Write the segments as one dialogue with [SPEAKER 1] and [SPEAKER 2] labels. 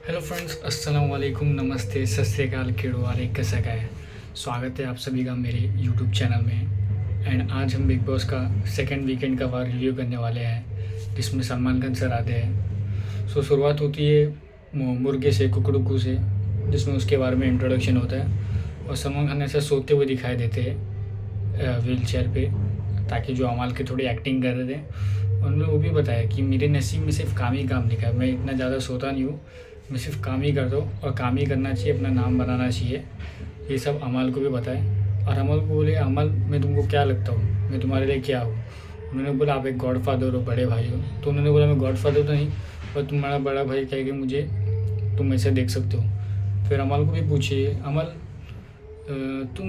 [SPEAKER 1] Hello friends, अस्सलाम वालेकुम, नमस्ते, सत श्री अकाल, केड़ो वाले कैसा है। स्वागत है आप सभी का मेरे यूट्यूब चैनल में। एंड आज हम बिग बॉस का सेकंड वीकेंड का वार रिव्यू करने वाले हैं, जिसमें सलमान खान सर आते हैं। शुरुआत होती है मुर्गे से, कुकड़ुकू से, जिसमें उसके बारे में इंट्रोडक्शन होता है और सलमान खान ऐसा सोते हुए दिखाई देते हैं व्हील चेयर पर, ताकि जो अमाल के थोड़ी एक्टिंग कर रहे थे उन्होंने वो भी बताया कि मेरे नसीब में सिर्फ काम ही काम लिखा है, मैं इतना ज़्यादा सोता नहीं हूँ, मैं सिर्फ काम ही करता हूँ और काम ही करना चाहिए, अपना नाम बनाना चाहिए। ये सब अमाल को भी बताए और अमाल को बोले, अमाल मैं तुमको क्या लगता हूँ, मैं तुम्हारे लिए क्या हूँ। उन्होंने बोला आप एक गॉड फादर हो, बड़े भाई हो। तो उन्होंने बोला मैं गॉड फादर तो नहीं, पर तुम्हारा बड़ा भाई कह के मुझे तुम ऐसे देख सकते हो। फिर अमाल को भी पूछिए, अमाल तुम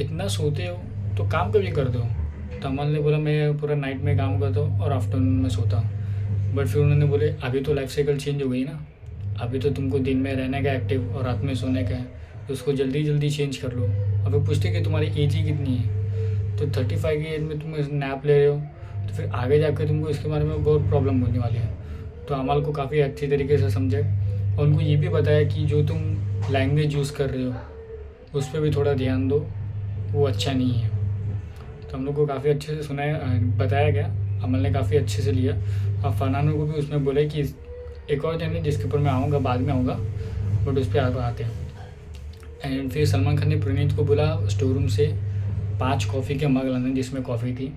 [SPEAKER 1] इतना सोते हो तो काम कभी करते हो। तो अमाल ने बोला मैं पूरा नाइट में काम करता हूँ और आफ्टरनून में सोता हूँ। बट फिर उन्होंने बोले अभी तो लाइफ साइकिल चेंज हो गई ना, अभी तो तुमको दिन में रहने का एक्टिव और रात में सोने का है, तो उसको जल्दी जल्दी चेंज कर लो। अभी पूछते कि तुम्हारी एज ही कितनी है, तो 35 की एज में तुम नैप ले रहे हो, तो फिर आगे जाकर तुमको इसके बारे में बहुत प्रॉब्लम होने वाली है। तो अमाल को काफ़ी अच्छी तरीके से समझे और उनको ये भी बताया कि जो तुम लैंग्वेज यूज़ कर रहे हो उस पर भी थोड़ा ध्यान दो, वो अच्छा नहीं है। तो हम लोग को काफ़ी अच्छे से सुनाया, बताया गया। अमल ने काफ़ी अच्छे से लिया और फरहान को भी उसमें बोले कि एक और जन है जिसके ऊपर मैं आऊँगा, बाद में आऊँगा, बट उस पर आते हैं। एंड फिर सलमान खान ने प्रणीत को बोला स्टोर रूम से 5 कॉफ़ी के मग लाने जिसमें कॉफ़ी थी।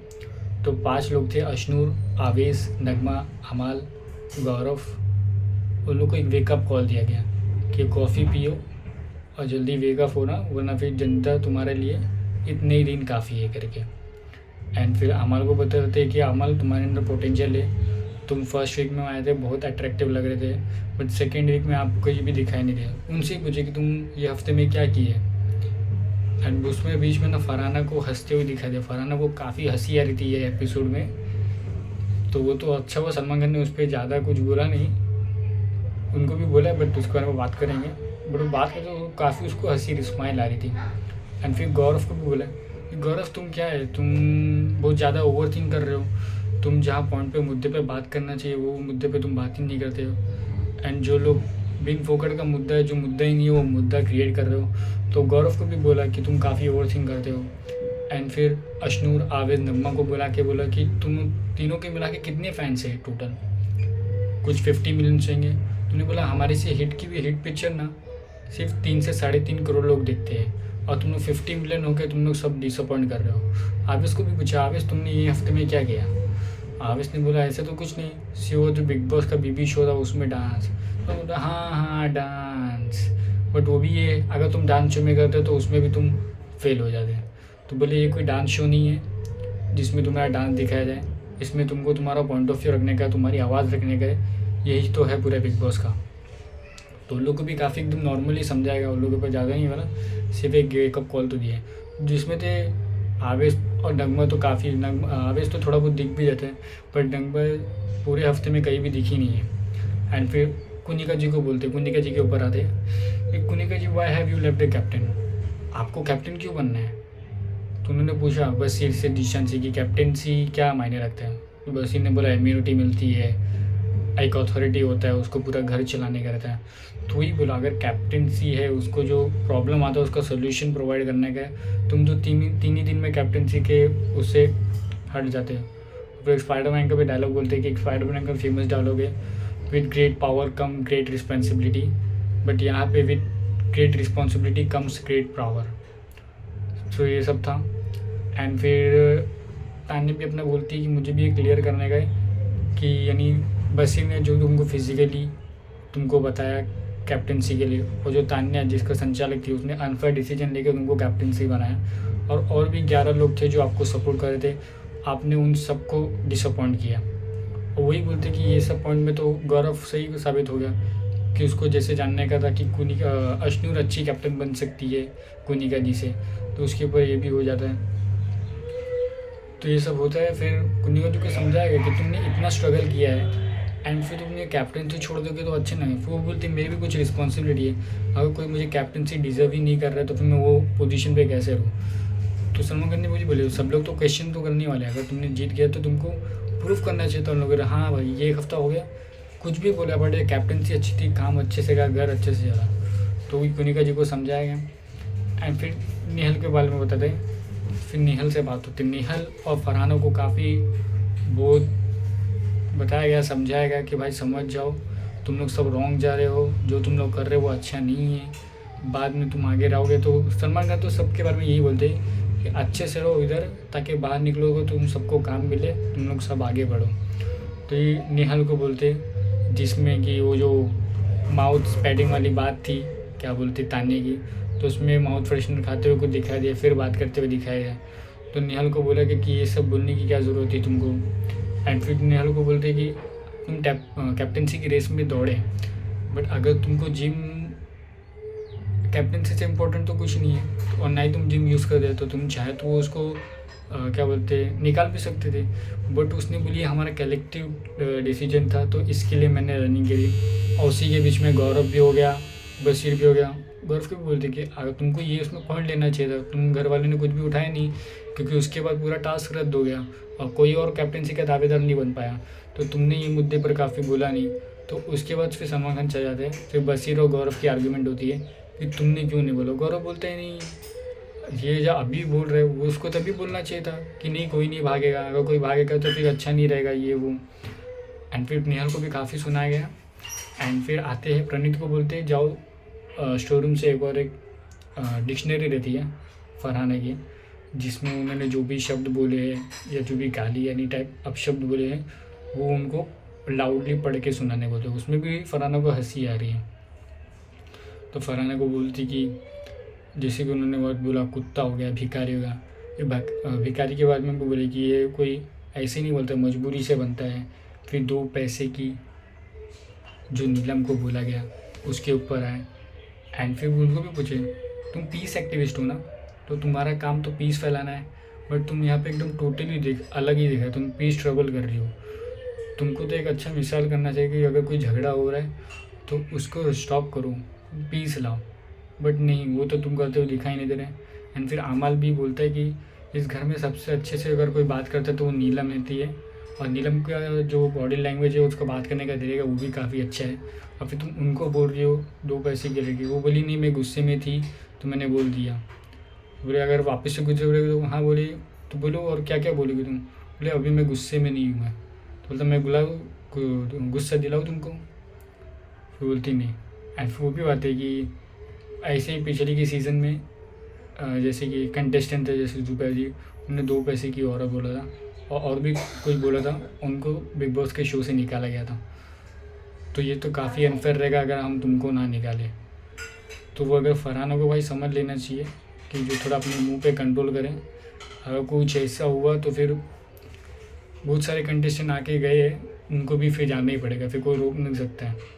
[SPEAKER 1] तो 5 लोग थे, अशनूर, आवेश, नगमा, अमाल, गौरव। उन लोग को एक वेकअप कॉल दिया गया कि कॉफ़ी पियो और जल्दी वेकअप होना, वरना फिर जनता तुम्हारे लिए इतने ही दिन काफ़ी है करके। एंड फिर अमाल को बताते कि अमाल तुम्हारे अंदर पोटेंशियल है, तुम फर्स्ट वीक में आए थे बहुत अट्रैक्टिव लग रहे थे, बट सेकेंड वीक में आपको कहीं भी दिखाई नहीं दिया। उनसे ही पूछे कि तुम ये हफ्ते में क्या किए। एंड उसमें बीच में ना फरहाना को हंसते हुए दिखाई दिया। फरहाना को काफ़ी हंसी आ रही थी ये एपिसोड में, तो वो तो अच्छा हुआ सलमान खान ने उस पर ज़्यादा कुछ बोला नहीं, उनको भी बोला बट उसके बारे में बात करेंगे। बट वो बात करते तो काफ़ी उसको हंसी स्माइल आ रही थी। एंड फिर गौरव को भी बोला कि गौरव तुम क्या है, तुम बहुत ज़्यादा ओवर थिंक कर रहे हो, तुम जहाँ पॉइंट पे मुद्दे पे बात करना चाहिए वो मुद्दे पे तुम बात ही नहीं करते हो। एंड जो लोग बिन फोकट का मुद्दा है, जो मुद्दा ही नहीं है वो मुद्दा क्रिएट कर रहे हो। तो गौरव को भी बोला कि तुम काफ़ी ओवर थिंक करते हो। एंड फिर अशनूर, आवेद, नगमा को बोला कि तुम तीनों के मिला के कितने फैंस हैं टोटल, कुछ 50 मिलियन चाहिए। तुमने बोला हमारी से हिट की भी हिट पिक्चर ना सिर्फ 3 से 3.5 करोड़ लोग देखते हैं और तुम लोग 50 मिलियन हो गए, तुम लोग सब डिसअपॉइंट कर रहे हो। आवेश को भी पूछा, आवेश तुमने ये हफ्ते में क्या किया। आवेश ने बोला ऐसे तो कुछ नहीं, वो जो बिग बॉस का बीबी शो था उसमें डांस। तो बोला हाँ डांस, बट वो भी ये अगर तुम डांस शो में करते तो उसमें भी तुम फेल हो जाते। तो बोले ये कोई डांस शो नहीं है जिसमें तुम्हारा डांस दिखाया जाए, इसमें तुमको तुम्हारा पॉइंट ऑफ व्यू रखने का, तुम्हारी आवाज़ रखने का, यही तो है पूरे बिग बॉस का। तो उन लोग को भी काफ़ी एकदम नॉर्मली समझाएगा, उन लोगों पर ज़्यादा नहीं वाला, सिर्फ एक वेकअप कॉल तो दिए। जिसमें थे आवेश और नगमा, तो काफ़ी आवेश तो थोड़ा बहुत दिख भी जाते हैं, पर नगमा पूरे हफ्ते में कहीं भी दिखी नहीं है। एंड फिर कुनिका जी को बोलते, कुनिका जी के ऊपर आते हैं, Kunika ji why have you left the captain, आपको कैप्टन क्यों बनना है। तो उन्होंने पूछा बसीर से, दिशान से कि कैप्टनसी क्या मायने रखता है। तो बसीर ने बोला इम्यूनिटी मिलती है, एक अथॉरिटी होता है, उसको पूरा घर चलाने का रहता है। तो वही बोला अगर कैप्टनसी है, उसको जो प्रॉब्लम आता है उसका सोल्यूशन प्रोवाइड करने का है, तुम तो तीन ही दिन में कैप्टनसी के उससे हट जाते हो। फिर स्पाइडरमैन का भी डायलॉग बोलते हैं कि स्पाइडरमैन का फेमस डायलॉग है, with great power come great responsibility, but यहाँ पे with great responsibility comes great power. तो ये सब था। एंड फिर तान्या भी अपना बोलती है कि मुझे भी ये क्लियर करने का है कि यानी बसीर ने जो तुमको फिजिकली तुमको बताया कैप्टनसी के लिए, और जो तान्या जिसका संचालक थी उसने अनफेयर डिसीजन लेकर तुमको कैप्टनसी बनाया, और भी 11 लोग थे जो आपको सपोर्ट कर रहे थे, आपने उन सबको डिसअपॉइंट किया। और वही बोलते कि ये सब पॉइंट में तो गौरव सही साबित हो गया कि उसको जैसे जानने का था कि अशनूर अच्छी कैप्टन बन सकती है कुनिका जी से, तो उसके ऊपर ये भी हो जाता है। तो ये सब होता है। फिर कुनिका जी को समझाएगा कि तुमने इतना स्ट्रगल किया है एंड फिर तुमने कैप्टनसी छोड़ दोगे तो अच्छे नहीं। फिर वो बोलती मेरी भी कुछ रिस्पॉन्सिबिलिटी है, अगर कोई मुझे कैप्टनसी डिजर्व ही नहीं कर रहा है तो फिर मैं वो पोजीशन पे कैसे रहूँ। तो सलमान खान ने मुझे बोले सब लोग तो क्वेश्चन तो करने वाले हैं, अगर तुमने जीत गया तो तुमको प्रूफ करना चाहिए। तो उन लोगों ने हाँ भाई ये एक हफ्ता हो गया कुछ भी बोला, बट कैप्टनसी अच्छी थी, काम अच्छे से करा, घर अच्छे से चला। तो कुनिका जी को समझाया गया। एंड फिर नेहल के बारे में बताते हैं। फिर नेहल से बात होती, नेहल और फरहाना को काफ़ी बहुत बताया गया, समझाया गया कि भाई समझ जाओ, तुम लोग सब रॉन्ग जा रहे हो, जो तुम लोग कर रहे हो वो अच्छा नहीं है, बाद में तुम आगे रहोगे। तो सलमान खान तो सबके बारे में यही बोलते हैं कि अच्छे से रहो इधर, ताकि बाहर निकलोगे तुम सबको काम मिले, तुम लोग सब आगे बढ़ो। तो ये नेहल को बोलते, जिसमें कि वो जो माउथ पैडिंग वाली बात थी, क्या बोलते ताने की, तो उसमें माउथ फ्रेशनर खाते हुए कुछ दिखाई दिया, फिर बात करते हुए दिखाया गया। तो नेहल को बोला कि ये सब बोलने की क्या ज़रूरत थी तुमको। एंड फिर नेहल को बोलते कि तुम कैप्टनसी की रेस में दौड़े, बट अगर तुमको जिम कैप्टनसी से इम्पोर्टेंट तो कुछ नहीं है, और ना ही तुम जिम यूज़ कर रहे, तो तुम चाहे तो वो उसको क्या बोलते निकाल भी सकते थे। बट उसने बोली हमारा कलेक्टिव डिसीजन था, तो इसके लिए मैंने रनिंग करी। और उसी के बीच में गौरव भी हो गया, बशीर भी हो गया। गौरव को भी बोलते कि अगर तुमको ये उसमें पॉइंट लेना चाहिए था, तुम घर वालों ने कुछ भी उठाया नहीं, क्योंकि उसके बाद पूरा टास्क रद्द हो गया और कोई और कैप्टनसी का दावेदार नहीं बन पाया, तो तुमने ये मुद्दे पर काफ़ी बोला नहीं। तो उसके बाद फिर सलमान खान चले जाते हैं। फिर बशीर और गौरव की आर्ग्यूमेंट होती है कि तुमने क्यों नहीं बोला। गौरव बोलते हैं नहीं, ये जो अभी बोल रहे हो वो उसको तभी बोलना चाहिए था कि नहीं कोई नहीं भागेगा, अगर कोई भागेगा तो फिर अच्छा नहीं रहेगा ये वो। एंड फिर नेहल को भी काफ़ी सुनाया गया। एंड फिर आते हैं प्रणीत को बोलते हैं जाओ स्टोर रूम से एक डिक्शनरी रहती है फरहाना की, जिसमें उन्होंने जो भी शब्द बोले हैं या जो भी गाली यानी टाइप अपशब्द बोले हैं वो उनको लाउडली पढ़ के सुनाने बोलते। उसमें भी फरहाना को हंसी आ रही है। तो फरहाना को बोलती कि जैसे कि उन्होंने वर्ड बोला कुत्ता हो गया, भिखारी हो गया। ये भिखारी के बाद में वो बोले कि ये कोई ऐसे नहीं बोलता, मजबूरी से बनता है। फिर 2 पैसे की जो नीलम को बोला गया उसके ऊपर आए। एंड फिर उनको भी पूछे तुम पीस एक्टिविस्ट हो ना, तो तुम्हारा काम तो पीस फैलाना है, बट तुम यहाँ पे एकदम टोटली अलग ही दिखा, तुम पीस ट्रबल कर रही हो। तुमको तो एक अच्छा मिसाल करना चाहिए कि अगर कोई झगड़ा हो रहा है तो उसको स्टॉप करो, पीस लाओ, बट नहीं वो तो तुम करते हुए दिखाई नहीं दे रहे। एंड फिर आमाल भी बोलता है कि इस घर में सबसे अच्छे से अगर कोई बात करता है तो वो नीलम रहती है, और नीलम का जो बॉडी लैंग्वेज है उसका बात करने का तरीका वो भी काफ़ी अच्छा है। और फिर तुम उनको बोल रही हो 2 पैसे की लड़की, वो बोली नहीं मैं गुस्से में थी तो मैंने बोल दिया। बोले अगर वापस से गुस्से बोलेगी तो हाँ बोली, तो बोलो और क्या क्या बोलोगी तुम। बोले अभी मैं गुस्से में नहीं हूँ मैं। तो बोलता मैं बुलाऊँ गुस्सा दिलाऊँ तुमको, फिर बोलती नहीं। एंड फिर वो भी बात है कि ऐसे ही पिछले के सीज़न में जैसे कि कंटेस्टेंट थे जैसे जुबैर जी, उन्होंने 2 पैसे की औरत बोला था और भी कुछ बोला था, उनको बिग बॉस के शो से निकाला गया था। तो ये तो काफ़ी अनफेयर रहेगा अगर हम तुमको ना निकालें। तो वो अगर फरहाना को भाई समझ लेना चाहिए कि जो थोड़ा अपने मुंह पे कंट्रोल करें। अगर कुछ ऐसा हुआ तो फिर बहुत सारे कंटेस्टेंट आके गए हैं, उनको भी फिर जाना ही पड़ेगा, फिर कोई रोक नहीं सकता है।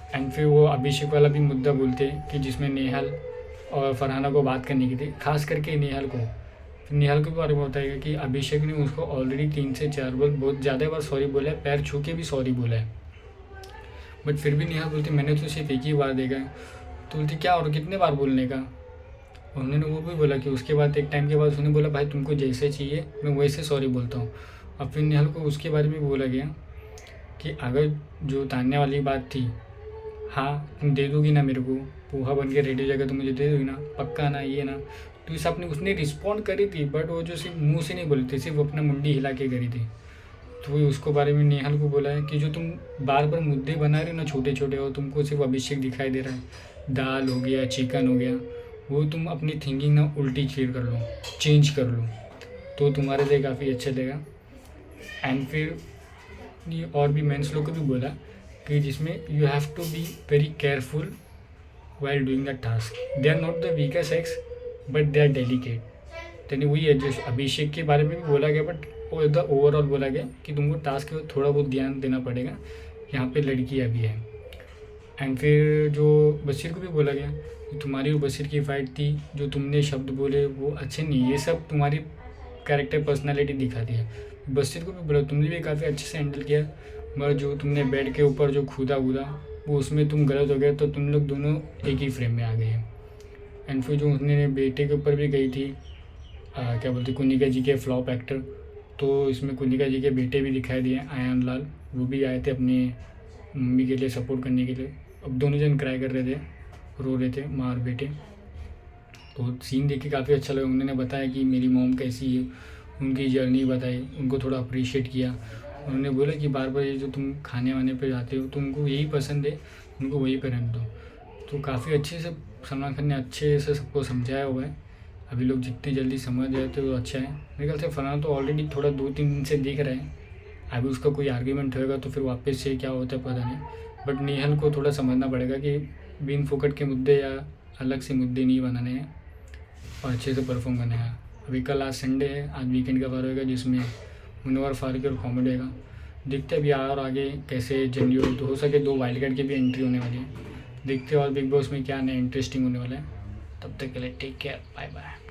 [SPEAKER 1] एंड फिर वो अभिषेक वाला भी मुद्दा बोलते हैं कि जिसमें नेहल और फरहाना को बात करनी की थी, खास करके नेहल को। फिर नेहल के बारे में बताएगा कि अभिषेक ने उसको ऑलरेडी 3 से 4 बार बहुत ज़्यादा बार सॉरी बोला है, पैर छू के भी सॉरी बोला है, बट फिर भी नेहल बोलती मैंने तो सिर्फ एक ही बार देखा है। तो बोलती क्या और कितने बार बोलने का। उन्होंने वो भी बोला कि उसके बाद एक टाइम के बाद उसने बोला भाई तुमको जैसे चाहिए मैं वैसे सॉरी बोलता हूँ। और फिर नेहल को उसके बारे में बोला गया कि अगर जो तान्या वाली बात थी, हाँ तुम दे दोगी ना मेरे को, पोहा बन के रेडी हो जाएगा तो मुझे दे दोगी ना, पक्का ना ये ना। तो इस आपने उसने रिस्पॉन्ड करी थी, बट वो जो सिर्फ मुंह से नहीं बोली थी, सिर्फ अपना मुंडी हिला के करी थी। तो वही उसको बारे में नेहल को बोला है कि जो तुम बार बार मुद्दे बना रहे हो ना छोटे छोटे, और तुमको सिर्फ अभिषेक दिखाई दे रहा है, दाल हो गया चिकन हो गया, वो तुम अपनी थिंकिंग ना उल्टी चेंज कर लो, तो तुम्हारे लिए काफ़ी अच्छा रहेगा। एंड फिर ये और भी मेंस लोग को भी बोला कि जिसमें you have to be very careful while doing the task, they are not the weaker sex but they are delicate. यानी वही है जो अभिषेक के बारे में भी बोला गया, बट वो एकदम ओवरऑल बोला गया कि तुमको टास्क में थोड़ा बहुत ध्यान देना पड़ेगा, यहाँ पे लड़कियाँ भी हैं। एंड फिर जो बशीर को भी बोला गया कि तुम्हारी और बशीर की फाइट थी, जो तुमने शब्द बोले वो अच्छे नहीं, ये सब तुम्हारी कैरेक्टर पर्सनालिटी दिखाती है। बशीर को भी बोला तुमने भी काफ़ी अच्छे से हैंडल किया, मगर जो तुमने बेड के ऊपर जो कूदा वो उसमें तुम गलत हो गए, तो तुम लोग दोनों एक ही फ्रेम में आ गए। एंड फिर जो उसने बेटे के ऊपर भी गई थी, क्या बोलते कुनिका जी के फ्लॉप एक्टर, तो इसमें कुनिका जी के बेटे भी दिखाई दिए, आयान लाल, वो भी आए थे अपने मम्मी के लिए सपोर्ट करने के लिए। अब दोनों जन क्राई कर रहे थे, रो रहे थे, माँ और बेटे। तो सीन देख के काफ़ी अच्छा लगा। उन्होंने बताया कि मेरी मॉम कैसी है, उनकी जर्नी बताई, उनको थोड़ा अप्रिशिएट किया। उन्होंने बोला कि बार बार ये जो तुम खाने वाने पे जाते हो, तुमको यही पसंद है, उनको वही पे रहने दो। तो काफ़ी अच्छे से सलमान खान ने अच्छे से सबको समझाया हुआ है। अभी लोग जितनी जल्दी समझ जाए तो अच्छा है। मेरे ख्याल से फरहान तो ऑलरेडी थोड़ा 2-3 दिन से दिख रहा है। अभी उसका कोई आर्ग्यूमेंट होएगा तो फिर वापस से क्या होता है पता नहीं। बट नेहल को थोड़ा समझना पड़ेगा कि बिन फोकट के मुद्दे या अलग से मुद्दे नहीं बनाने हैं और अच्छे से परफॉर्म करना है। अभी कल आज संडे है, आज वीकेंड का वार होएगा जिसमें मुनव्वर फारूकी और कॉमेडी होगा। देखते हैं अभी और आगे कैसे जंगी होगी। तो हो सके 2 वाइल्ड कार्ड की भी एंट्री होने वाली है। देखते हैं और बिग बॉस में क्या नया इंटरेस्टिंग होने वाला है। तब तक के लिए टेक केयर, बाय बाय।